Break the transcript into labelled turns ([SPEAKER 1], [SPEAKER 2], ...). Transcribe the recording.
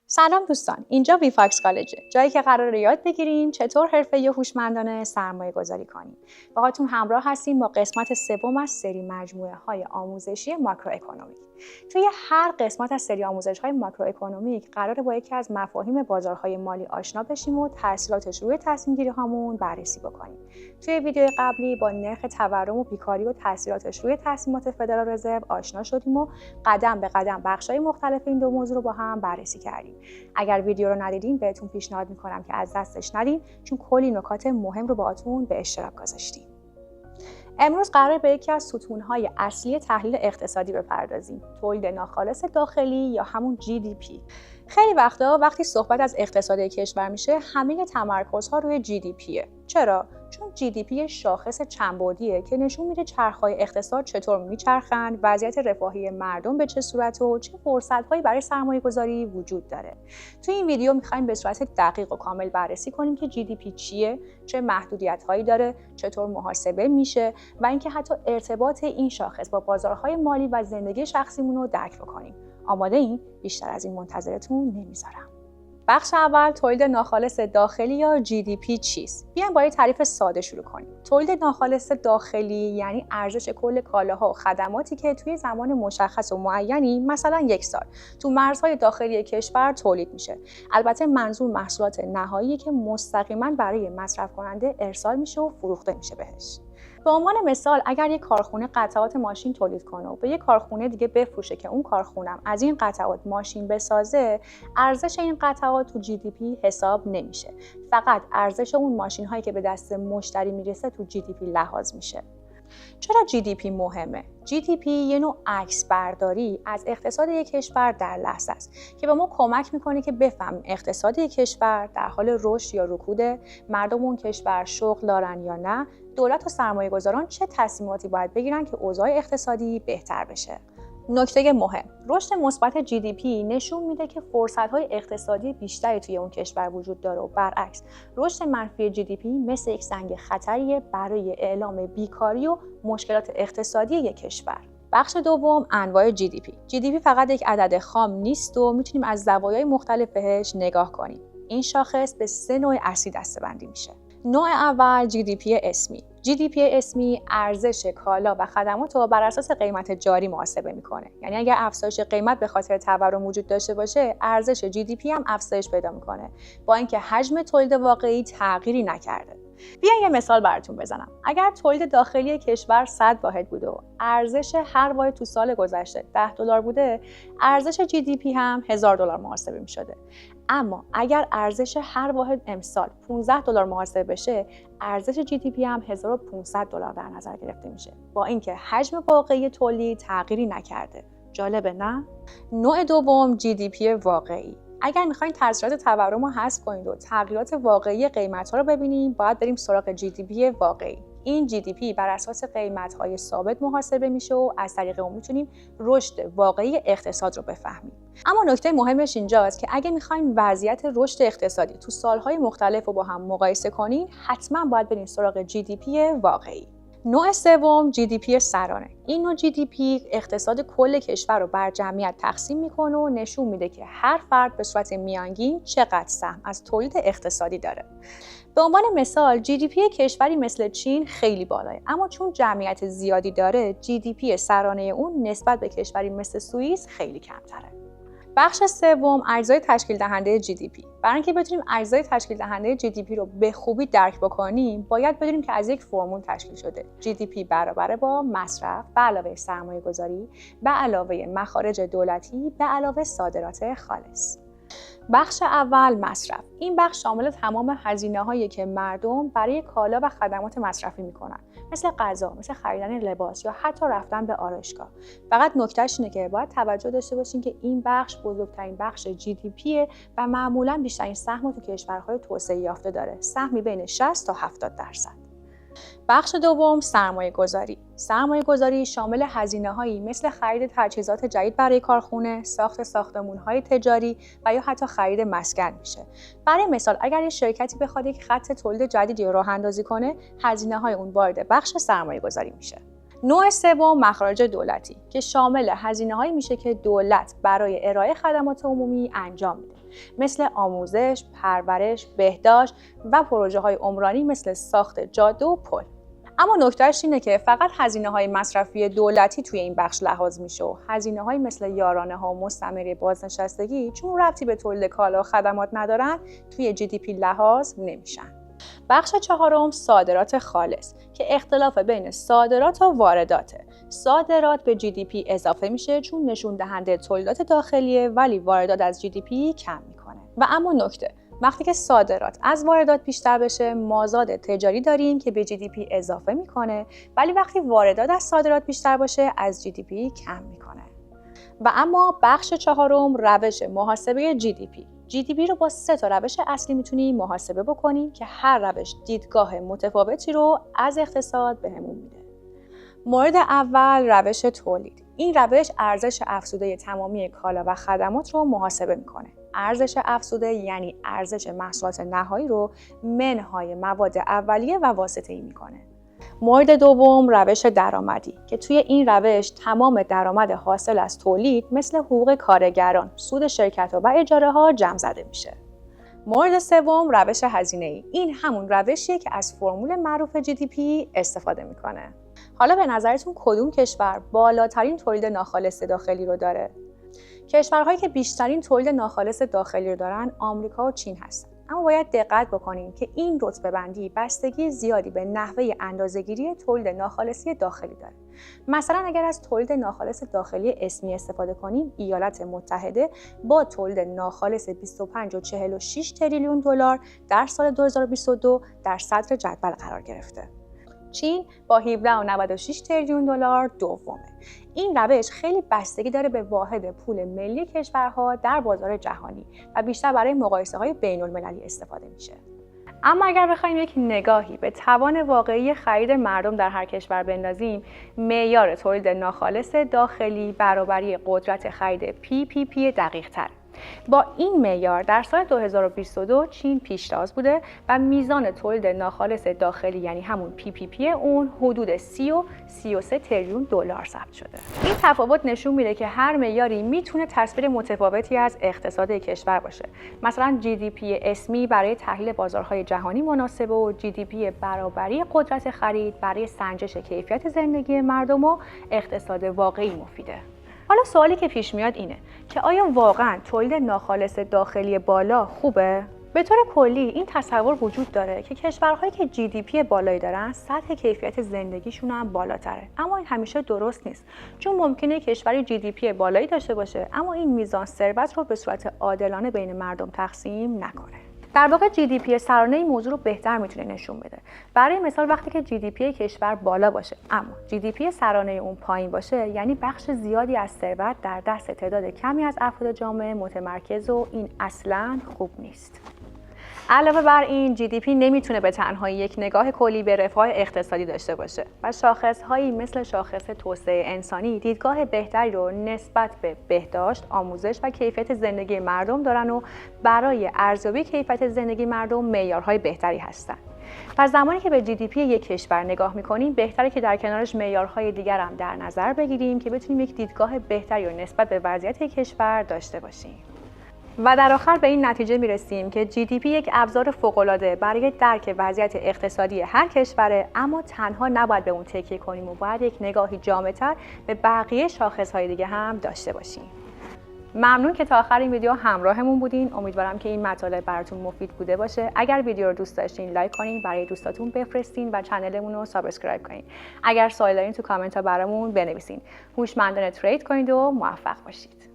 [SPEAKER 1] سلام دوستان، اینجا ویفاکس کالجه، جایی که قراره یاد بگیریم چطور حرفه‌ای و هوشمندانه سرمایه گذاری کنیم. باهاتون همراه هستیم با قسمت سوم از سری مجموعه‌های آموزشی ماکرواکونومیک. توی هر قسمت از سری آموزش‌های ماکرواکونومیک قراره با یکی از مفاهیم بازارهای مالی آشنا بشیم و تاثیراتش روی تصمیم‌گیری‌هامون بررسی بکنیم. توی ویدیو قبلی با نرخ تورم و بیکاری و تاثیراتش روی تصمیمات فدرال رزرو آشنا شدیم و قدم به قدم بخش‌های مختلف این دو موضوع رو با هم بررسی کردیم. اگر ویدیو رو ندیدین بهتون پیشنهاد میکنم که از دستش ندین، چون کلی نکات مهم رو باهاتون به اشتراک گذاشتیم. امروز قراره به یکی از ستونهای اصلی تحلیل اقتصادی بپردازیم، تولید ناخالص داخلی یا همون GDP. خیلی وقتی صحبت از اقتصاد کشور میشه، همه تمرکزها روی GDPه. چرا؟ چون GDP شاخص چندبعدیه که نشون میده چرخهای اقتصاد چطور میچرخن، وضعیت رفاهی مردم به چه صورت و چه فرصت‌هایی برای سرمایه‌گذاری وجود داره. توی این ویدیو می‌خوایم به صورت دقیق و کامل بررسی کنیم که GDP چیه، چه محدودیت‌هایی داره، چطور محاسبه میشه و اینکه حتی ارتباط این شاخص با بازارهای مالی و زندگی شخصیمون رو درک بکنیم. آماده این؟ بیشتر از این منتظرتون نمیذارم. بخش اول، تولید ناخالص داخلی یا GDP چیست؟ بیایم با یه تعریف ساده شروع کنیم. تولید ناخالص داخلی یعنی ارزش کل کالاها و خدماتی که توی زمان مشخص و معینی، مثلا یک سال، تو مرزهای داخلی کشور تولید میشه. البته منظور محصولات نهایی که مستقیما برای مصرف کننده ارسال میشه و فروخته میشه بهش. به عنوان مثال، اگر یک کارخونه قطعات ماشین تولید کنه و به یک کارخونه دیگه بفروشه که اون کارخونم از این قطعات ماشین بسازه، ارزش این قطعات تو GDP حساب نمیشه. فقط ارزش اون ماشین هایی که به دست مشتری میرسه تو GDP لحاظ میشه. چرا GDP مهمه؟ GDP یه نوع عکس برداری از اقتصاد یک کشور در لحظه است که به ما کمک میکنه که بفهمیم اقتصاد یک کشور در حال رشد یا رکوده، مردم اون کشور شغل دارن یا نه، دولت و سرمایه‌گذاران چه تصمیماتی باید بگیرن که اوضاع اقتصادی بهتر بشه. نکته مهم، رشد مثبت GDP نشون میده که فرصت‌های اقتصادی بیشتری توی اون کشور وجود داره و برعکس رشد منفی GDP مثل یک زنگ خطریه برای اعلام بیکاری و مشکلات اقتصادی یک کشور. بخش دوم، انواع GDP فقط یک عدد خام نیست و میتونیم از زوایای مختلف بهش نگاه کنیم. این شاخص به 3 نوع اصلی دسته‌بندی میشه. نوع اول، GDP اسمی. GDP اسمی ارزش کالا و خدمات رو بر اساس قیمت جاری محاسبه میکنه. یعنی اگر افزایش قیمت به خاطر تورم وجود داشته باشه، ارزش GDP هم افزایش پیدا میکنه، با اینکه حجم تولید واقعی تغییری نکرده. بیاین یه مثال براتون بزنم. اگر تولید داخلی کشور 100 واحد بوده و ارزش هر واحد تو سال گذشته $10 بوده، ارزش GDP هم $1000 محاسبه میشده. اما اگر ارزش هر واحد امسال $15 محاسبه بشه، ارزش GDP هم $1500 در نظر گرفته میشه، با اینکه حجم واقعی تولید تغییری نکرده. جالبه نه؟ نوع دوم، GDP واقعی. اگر میخواین تاثیرات تورم رو حذف کنید و تغییرات واقعی قیمت‌ها رو ببینیم، باید بریم سراغ GDP واقعی. این GDP بر اساس قیمت‌های ثابت محاسبه میشه و از طریق اون میتونیم رشد واقعی اقتصاد رو بفهمیم. اما نکته مهمش اینجاست که اگه میخواین وضعیت رشد اقتصادی تو سالهای مختلف رو با هم مقایسه کنین، حتما باید بریم سراغ GDP واقعی. نوع سوم، GDP سرانه. این نوع GDP اقتصاد کل کشور رو بر جمعیت تقسیم میکنه و نشون میده که هر فرد به صورت میانگین چقدر سهم از تولید اقتصادی داره. به عنوان مثال، GDP کشوری مثل چین خیلی بالاه، اما چون جمعیت زیادی داره، GDP سرانه اون نسبت به کشوری مثل سوئیس خیلی کمتره. بخش سوم، اجزای تشکیل دهنده GDP. برای اینکه بتونیم اجزای تشکیل دهنده GDP رو به خوبی درک بکنیم، باید بدونیم که از یک فرمول تشکیل شده. GDP برابر با مصرف به علاوه سرمایه‌گذاری به علاوه مخارج دولتی به علاوه صادرات خالص. بخش اول، مصرف. این بخش شامل تمام هزینه‌هایی که مردم برای کالا و خدمات مصرفی می‌کنن، مثل غذا، مثل خریدن لباس یا حتی رفتن به آرایشگاه. فقط نکتهش اینه که باید توجه داشته باشین که این بخش بزرگترین بخش GDP و معمولاً بیشترین سهم رو تو کشورهای توسعه یافته داره، سهمی بین 60 تا 70%. بخش دوم، سرمایه‌گذاری. سرمایه‌گذاری شامل هزینه‌هایی مثل خرید تجهیزات جدید برای کارخونه، ساخت ساختمان‌های تجاری و یا حتی خرید مسکن میشه. برای مثال، اگر یک شرکتی بخواد یک خط تولید جدیدی رو راه‌اندازی کنه، هزینه‌های اون وارد بخش سرمایه‌گذاری میشه. نوع سوم، مخارج دولتی که شامل هزینه‌هایی میشه که دولت برای ارائه خدمات عمومی انجام میده. مثل آموزش، پرورش، بهداشت و پروژه‌های عمرانی مثل ساخت جاده و پل. اما نکتهش اینه که فقط هزینه‌های مصرفی دولتی توی این بخش لحاظ میشه و هزینه‌های مثل یارانه‌ها و مستمره بازنشستگی چون ربطی به تولید کالا و خدمات ندارن توی GDP لحاظ نمیشن. بخش چهارم صادرات خالص که اختلاف بین صادرات و وارداته. صادرات به GDP اضافه میشه چون نشون دهنده تولیدات داخلیه ولی واردات از GDP کم میکنه. و اما نکته، وقتی که صادرات از واردات بیشتر بشه مازاد تجاری داریم که به GDP اضافه میکنه ولی وقتی واردات از صادرات بیشتر باشه از GDP کم میکنه. و اما بخش چهارم روش محاسبه GDP رو با 3 روش اصلی میتونیم محاسبه بکنیم که هر روش دیدگاه متفاوتی رو از اقتصاد بهمون میده. مورد اول روش تولید. این روش ارزش افزوده تمامی کالا و خدمات رو محاسبه میکنه. ارزش افزوده یعنی ارزش محصولات نهایی رو منهای مواد اولیه و واسطه‌ای میکنه. مورد دوم روش درآمدی که توی این روش تمام درآمد حاصل از تولید مثل حقوق کارگران، سود شرکت‌ها و اجاره ها جمع زده میشه. مورد سوم روش هزینه‌ای. این همون روشیه که از فرمول معروف GDP استفاده میکنه. حالا به نظرتون کدوم کشور بالاترین تولید ناخالص داخلی رو داره؟ کشورهایی که بیشترین تولید ناخالص داخلی رو دارن آمریکا و چین هستن. اما باید دقت بکنیم که این رتبه بندی بستگی زیادی به نحوه اندازه‌گیری تولید ناخالصی داخلی داره. مثلا اگر از تولید ناخالص داخلی اسمی استفاده کنیم، ایالات متحده با تولید ناخالص 25.46 تریلیون دلار در سال 2022 در صدر جدول قرار گرفته. چین با 17.96 تریلیون دلار دومه. این روش خیلی بستگی داره به واحد پول ملی کشورها در بازار جهانی و بیشتر برای مقایسه‌های بین‌المللی استفاده میشه. اما اگر بخوایم یک نگاهی به توان واقعی خرید مردم در هر کشور بندازیم، معیار تولید ناخالص داخلی برابری قدرت خرید PPP دقیق‌تر. با این معیار در سال 2022 چین پیشتاز بوده و میزان تولید ناخالص داخلی یعنی همون PPP اون حدود 30 و 33 تریلیون دلار ثبت شده. این تفاوت نشون میده که هر معیاری میتونه تصویر متفاوتی از اقتصاد کشور باشه. مثلا GDP اسمی برای تحلیل بازارهای جهانی مناسبه و GDP برابری قدرت خرید برای سنجش کیفیت زندگی مردم و اقتصاد واقعی مفیده. حالا سوالی که پیش میاد اینه که آیا واقعا تولید ناخالص داخلی بالا خوبه؟ به طور کلی این تصور وجود داره که کشورهایی که GDP بالایی دارن سطح کیفیت زندگیشون هم بالاتره. اما این همیشه درست نیست. چون ممکنه کشوری GDP بالایی داشته باشه اما این میزان ثروت رو به صورت عادلانه بین مردم تقسیم نکنه. در واقع GDP سرانه این موضوع رو بهتر میتونه نشون بده. برای مثال وقتی که GDP کشور بالا باشه اما GDP سرانه اون پایین باشه یعنی بخش زیادی از ثروت در دست تعداد کمی از افراد جامعه متمرکز و این اصلاً خوب نیست. علاوه بر این GDP نمیتونه به تنهایی یک نگاه کلی به رفاه اقتصادی داشته باشه و شاخصهایی مثل شاخص توسعه انسانی دیدگاه بهتری رو نسبت به بهداشت، آموزش و کیفیت زندگی مردم دارن و برای ارزیابی کیفیت زندگی مردم معیارهای بهتری هستن. و زمانی که به GDP یک کشور نگاه میکنیم بهتره که در کنارش معیارهای دیگر هم در نظر بگیریم که بتونیم یک دیدگاه بهتری رو نسبت به وضعیت کشور داشته باشیم. و در آخر به این نتیجه میرسیم که GDP یک ابزار فوق‌العاده برای درک وضعیت اقتصادی هر کشوره اما تنها نباید به اون تکیه کنیم و باید یک نگاهی جامع‌تر به بقیه شاخص‌های دیگه هم داشته باشیم. ممنون که تا آخر این ویدیو همراهمون بودین. امیدوارم که این مطالب براتون مفید بوده باشه. اگر ویدیو رو دوست داشتین لایک کنین، برای دوستاتون بفرستین و کانالمون رو سابسکرایب کنین. اگر سوال دارین تو کامنت ها برامون بنویسین. هوشمندانه ترید کنید و موفق باشید.